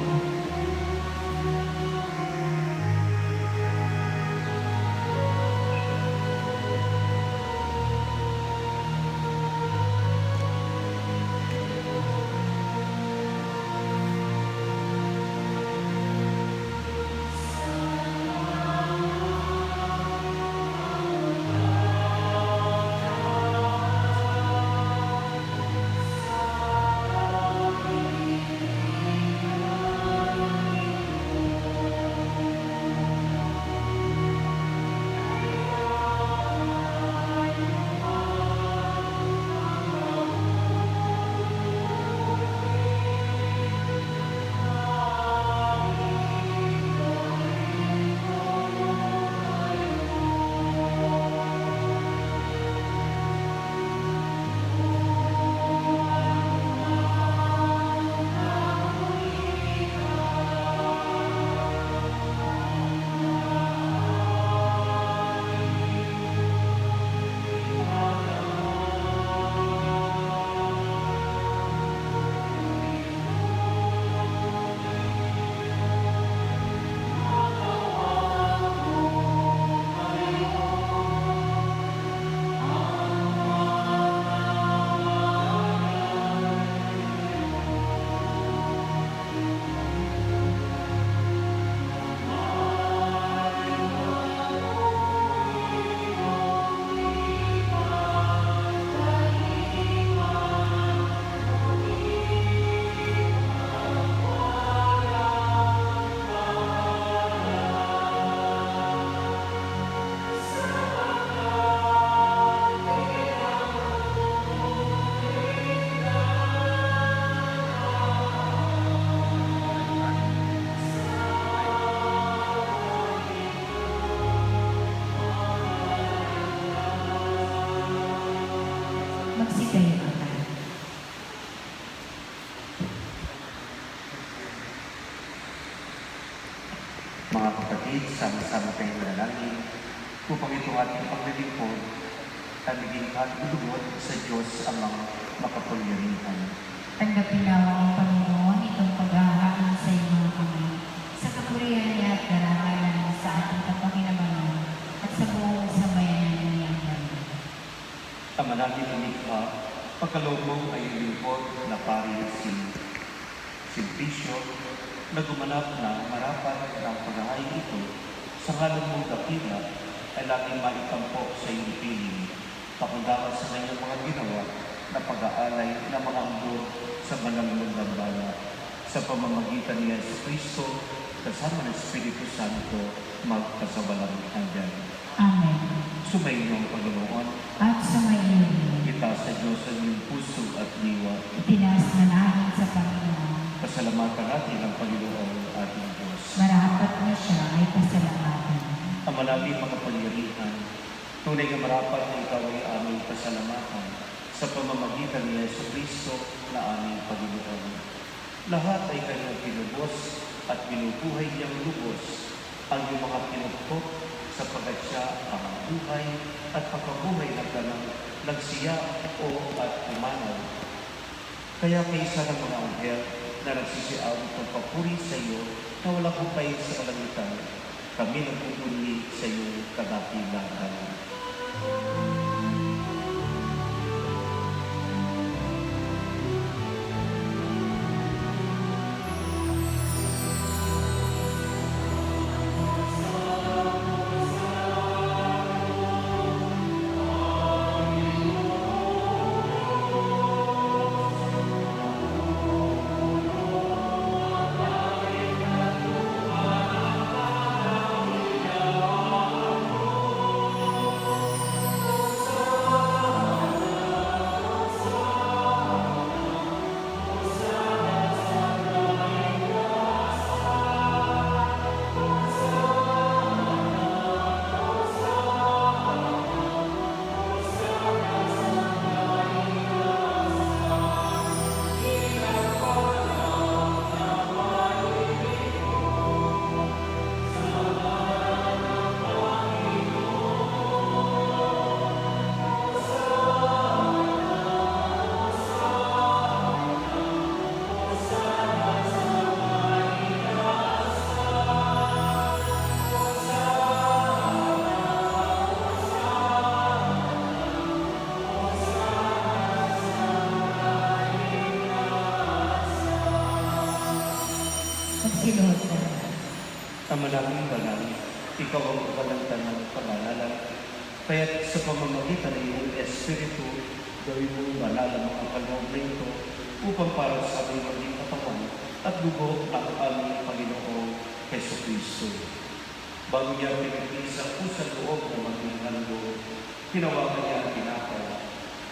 Mga kapatid, sama-sama tayong manalangin upang itong ating paglilingkod ay maging kaluluwa sa Diyos amang makapangyarihan. Tanggapin nawa ang Panginoon itong paghahain sa iyo mga kami, sa kapurihan niya at darangalan sa ating kapakinabangan at sa buong sambayanan ng iyang banal. Ama natin Unikha, pagkaloob mo ay lingkod na pari si Simplicio na gumanap na marapat ng paghahain ito sa ngalan mong dakila ay laging maitampo sa iyong piling, pakundangan sa kanyang mga ginawa na pag-aalay ng mga ambon sa banal mong gambala. Sa pamamagitan ni Yesu Cristo, kasama ng Espiritu Santo, magkasawalang hanggan. Amen. Sumayin ang Panginoon, At sumayin, itaas sa Diyos ang iyong puso at diwa. itinaas na namin sa Panginoon. Pasalamatan natin ang Panginoon ating Diyos. Marapat na siya ay pasalamatan. Ama namin makapangyarihan, tunay na marapat na ikaw ay aming pasalamatan sa pamamagitan ni Yesu Cristo na aming Panginoon. Lahat ay kanyang pinubos at binubuhay niyang lubos ang iyong mga pinupot sapagkat siya ang buhay at pagkabuhay ng ganang nagsiya o at umanaw. Kaya kaisa ng mga anghel na nagsisiaw ng papuri sa iyo na walang kumpay sa kalangitan, kami nagpupuri sa iyo kadakilakan. Magsiluhod na. Ama naming banal, ikaw ang kabalantan ng kabanalan, kaya't sa pamamagitan ng iyong Espiritu, gawin mo banal ang mga kaloob na ito upang para sa aming maging katawan at dugo ng aming Panginoong Heso Kristo. Bago niya pinagpisa ang pusang loob ng maging handog, tinawagan niya ang tinapay,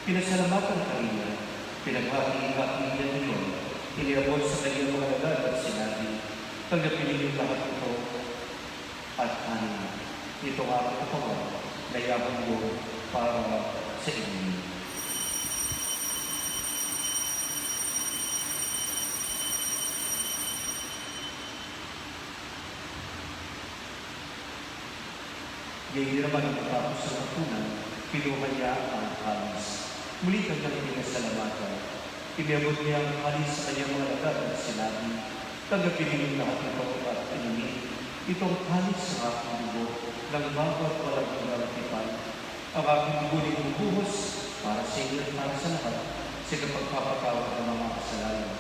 pinasalamatan ka niya, pinaghati-hati niya niyon, iniabot sa kanyang mga alagad at sinabi, tanggapin niyo lahat ito at kanin. Ito ang aking katawan na yabang mo para sa inyo. Ngayon naman ang matapos sa napunan, pinuha niya ang halis. Muli kanyang pinasalamatan. Iniabot niya ang halis sa kanyang mga alagad at sinabi, tanggapin niyo lahat ito at inumin. Itong halis sa aking dugo ng bawat walang paglalatipan. Ang aking dugo nitong buhos para sa inyo at para sa lahat sa kapagpapatawad ng mga kasalanan.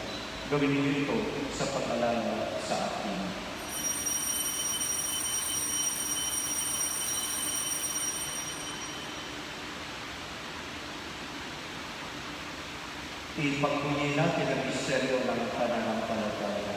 Gawin niyo ito sa pag-alala sa akin. Ipagpunyi natin ang misteryo ng pananampalataya.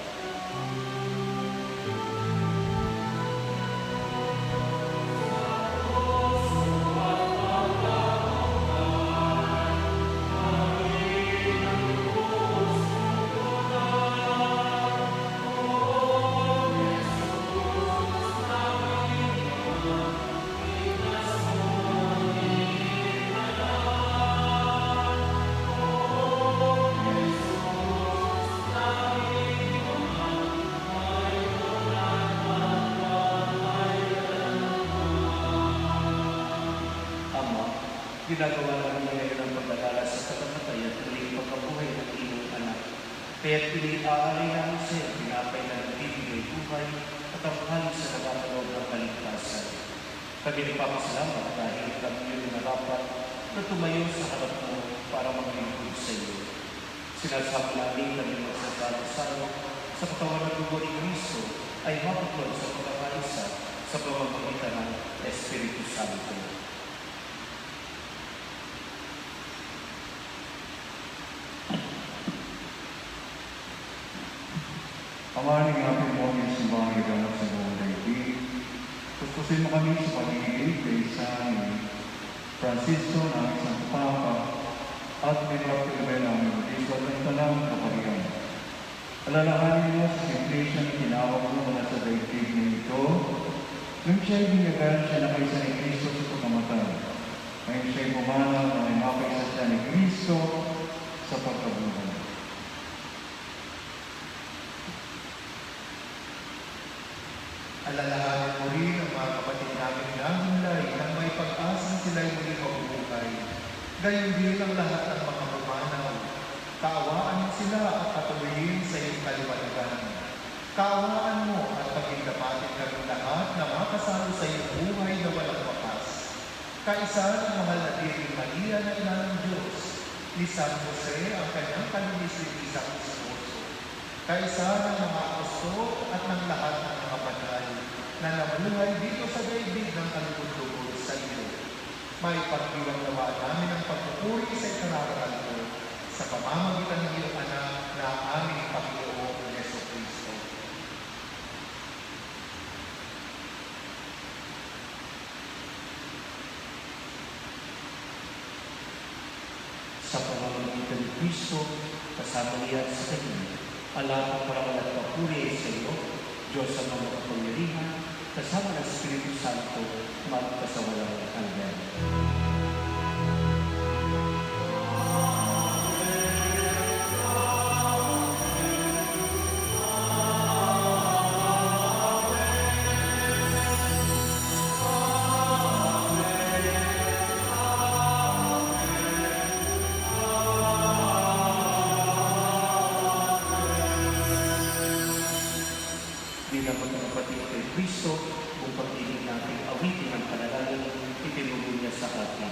Ginagawa namin ngayon ang pag-alala sa pagkamatay at muling pagkabuhay ng iyong anak. Kaya't iniaalay namin sa iyo, pinapay na nagbibigay buhay at ang halos sa nagkakalob ng kaligtasan. Kami nagpapasalamat dahil kami yung narapat na tumayo sa harap mo para maglingkod sa iyo. Sinasabi namin kami magsasalo-salo sa katawan ng dugo ni Cristo ay mapuklod sa pagkakaisa sa pamamagitan ng Espiritu Santo. Amahaling natin mo ang simbahan ng ganap sa buong daigdig. Kuskusin mo kami sa pag-ibig kay San Francisco na aming Santo Papa at pinapilibay namin ang Diyos at ng talang kaparihan. Alalahanin mo sa simplesyon na tinawag mo mula sa daigdig na ito. Nung siya'y binyagan siya na kaysa ni Cristo sa pagkamatay. Ngayon siya'y pumanaw na may makaisa siya ni Cristo sa pagkabuhay. Alalahanin mo rin ang mga kapatid namin nahulay nang may pag-asang sila'y muli mabubuhay. Gayon din ang lahat ng mga pumanaw. Kaawaan mo sila at patuloyin sa iyong kaliwanagan. Kaawaan mo at paghindapatin kami lahat na makasalo sa iyong buhay na walang wakas. Kaisa ng mahal na Birheng Maria na ina ng Diyos, ni San Jose ang kanyang kalinisin-isang esposo. Kaisa ng mga apostol at ng lahat ng mga banal na nabuhay dito sa daigdig ng kalugod-lugod sa iyo. May pagdiwang nawa namin ang pagpupuri sa ikararangal mo sa pamamagitan ng iyong anak na aming Panginoong Jesucristo. Sa pamamagitan ni Cristo, kasama niya sa kanya, alam ang parangal at papuri sa iyo, Diyos sa mga kapangyarihan, kasama ng Espiritu Santo, magkasawalang hanggan. Bilang magkakapatid kay Kristo, kung pag-ibig natin awitin ang panalangin, itinulong niya sa atin.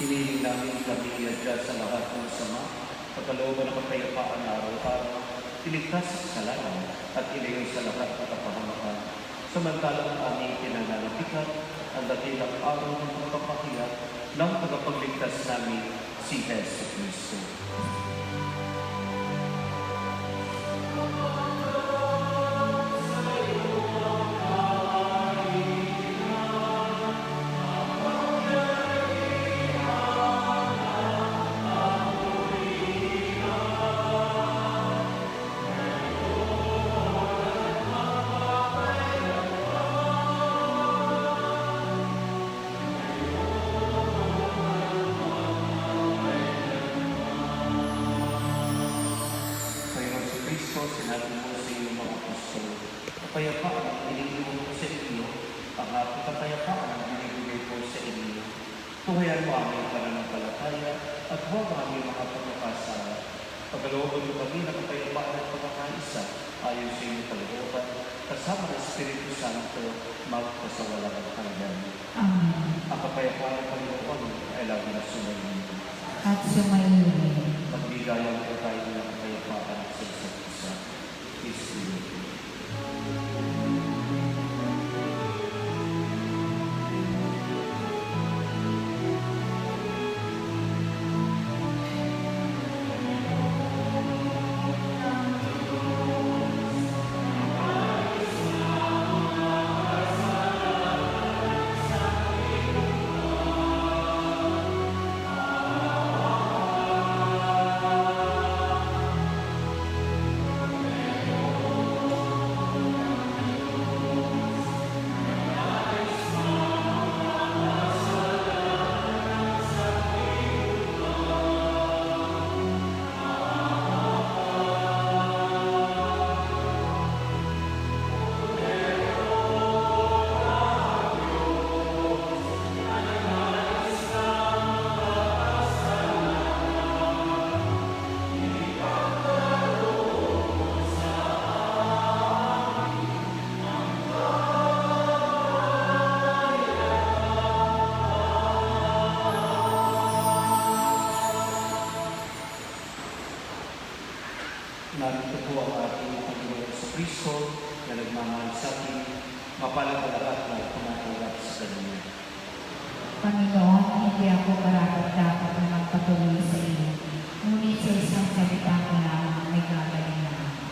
Hinihiling namin kami iadya sa lahat ng sama, pagkalooban ng kapayapaan na araw-araw, iligtas sa kasalanan at ilayo sa lahat ng kapahamakan. Samantalang aming pinananabikan ang dakilang araw ng pagpapahiya ng tagapagligtas namin si Jesu Cristo. Panginoon sa Kristo, sinabi mo sa iyong mga apostol, kapayapaan ang binibigay ko sa inyo, ang aking kapayapaan ang binibigay ko sa inyo. Tuhayan mo aming pananampalataya at huwag aming mga pagkakasala. Pagalooban mo kami ng kapayapaan at pagkakaisa ayon sa inyong kalooban, kasama ng Espiritu Santo, magpasawalang hanggan. Amen. Ang kapayapaan ng Panginoon ay lagi na sumayin. At sumayin. Magbigayan po tayo ng kapayapaan sa isa't isa. Kristo. Narito po ang ating Panginoon sa Kristo na nagmamahal sa atin, mapalad ang lahat na tumatanggap sa Kanya. Panginoon, hindi ako karapat-dapat na magpatuloy sa iyo. Ngunit sa isang salita ko lamang may gagaling na ako.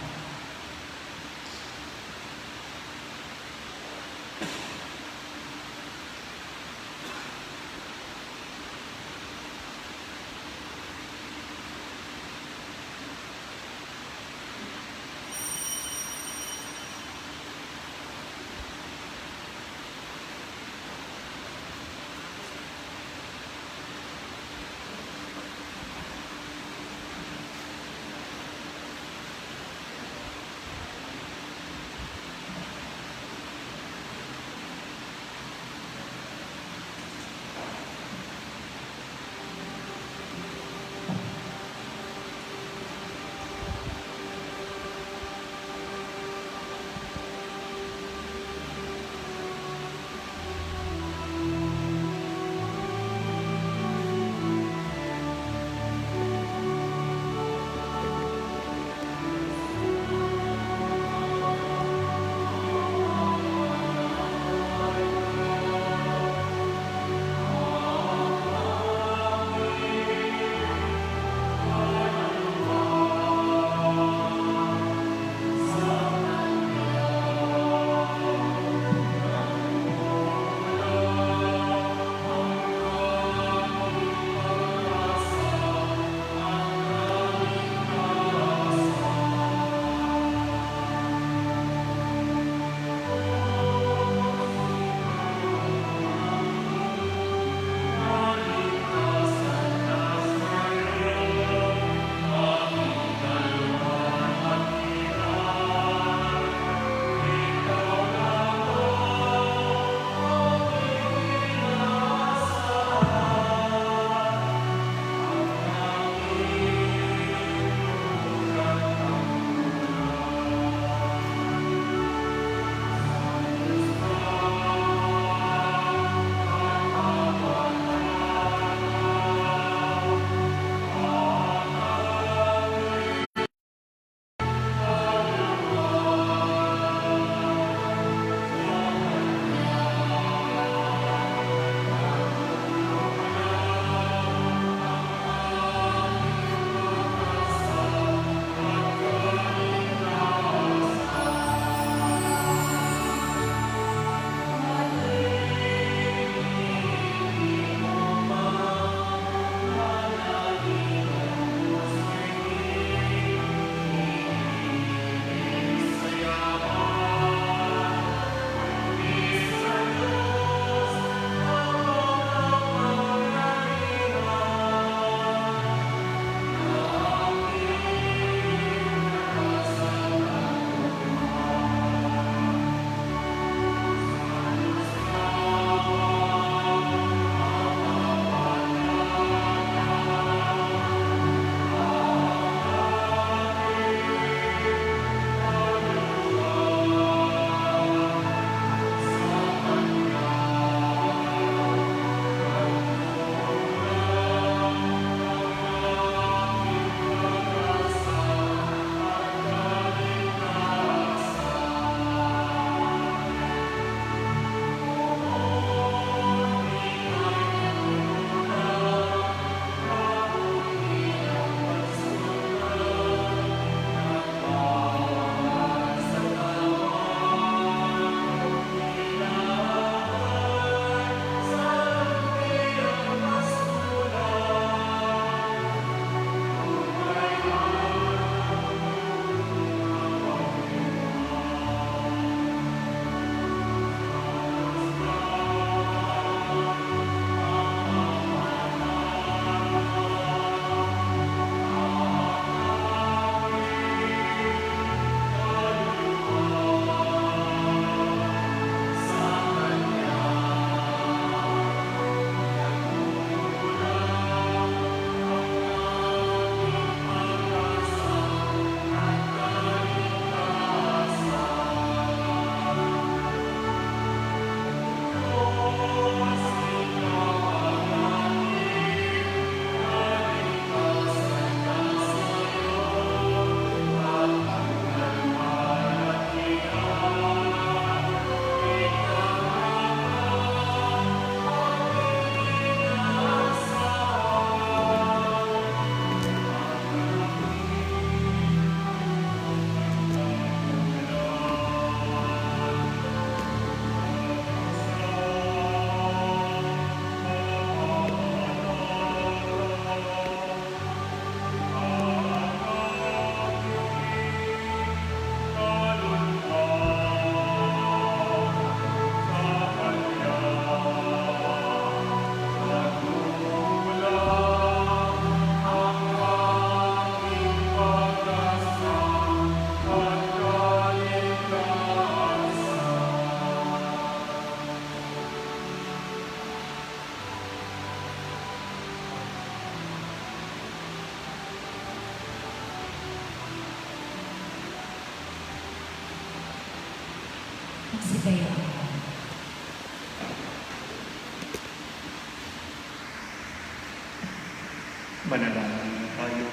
Manalangin tayo.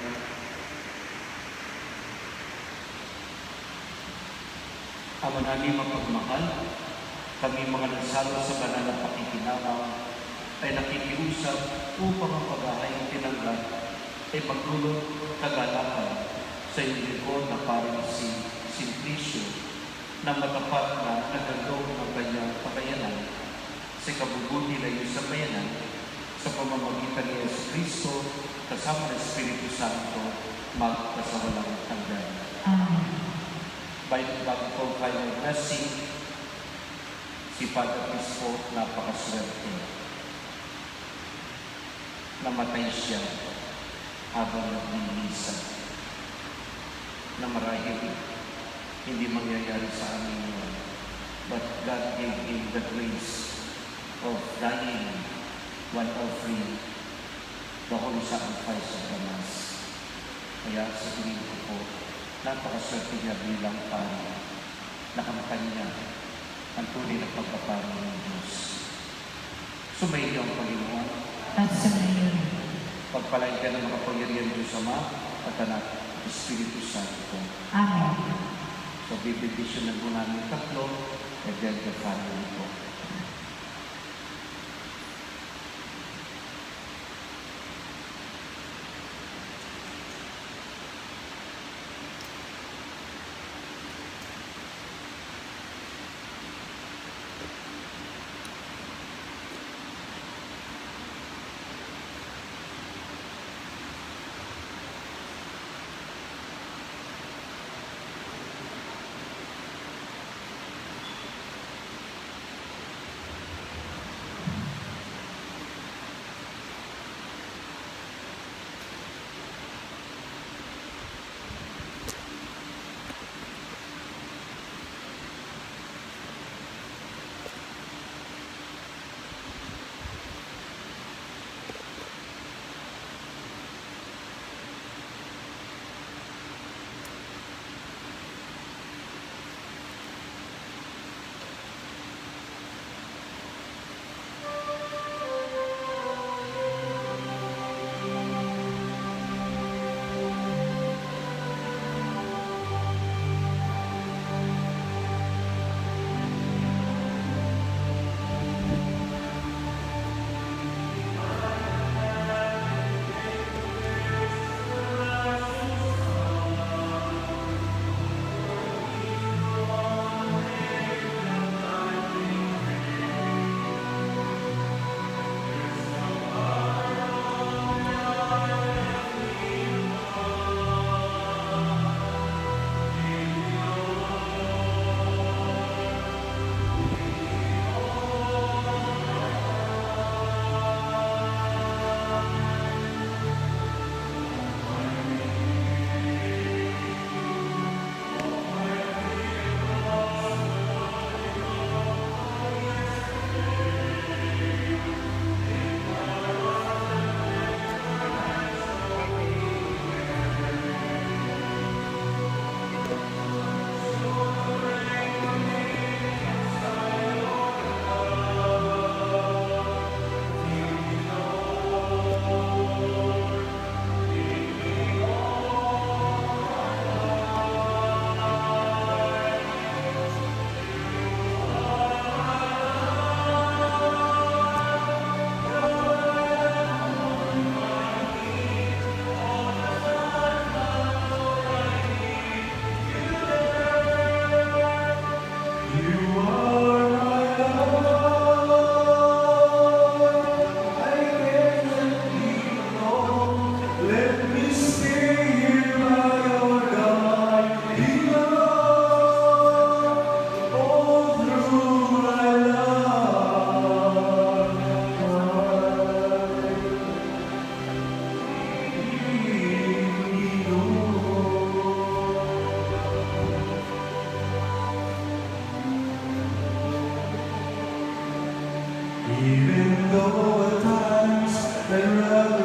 Ama namin mapagmahal, kami mga nagsalo sa banal na pakikinabang ay nakikiusap upang ang paghahayang tinanggap ay magdulot kagalakan sa iyong lingkod na parang si Simplicio na matapat na nagandong ng kanyang pakayanan sa kabubuti layo sa bayanan sa pamamagitan ni Yesu Cristo kasama ng Espiritu Santo magkasawalang hanggan. Amen. Bago po kayo blessing, si Padre Crispo napakaswerte. Namatay siya habang naglilisa na marahil hindi mangyayari sa amin yun. But God gave him the grace of dying while offering the holy sacrifice of the Mass. Kaya sa tingin ko po, napakaswerte niya bilang pari na kampan niya ang tunay na pagpapari ng Diyos. Sumayin ang Panginoon. At sumayon. Pagpalain ka ng makapangyarihan Diyos Ama at Anak, Espiritu Santo. Amen. So, bibigyan na po namin tatlo, and then the family po. Even though at times there are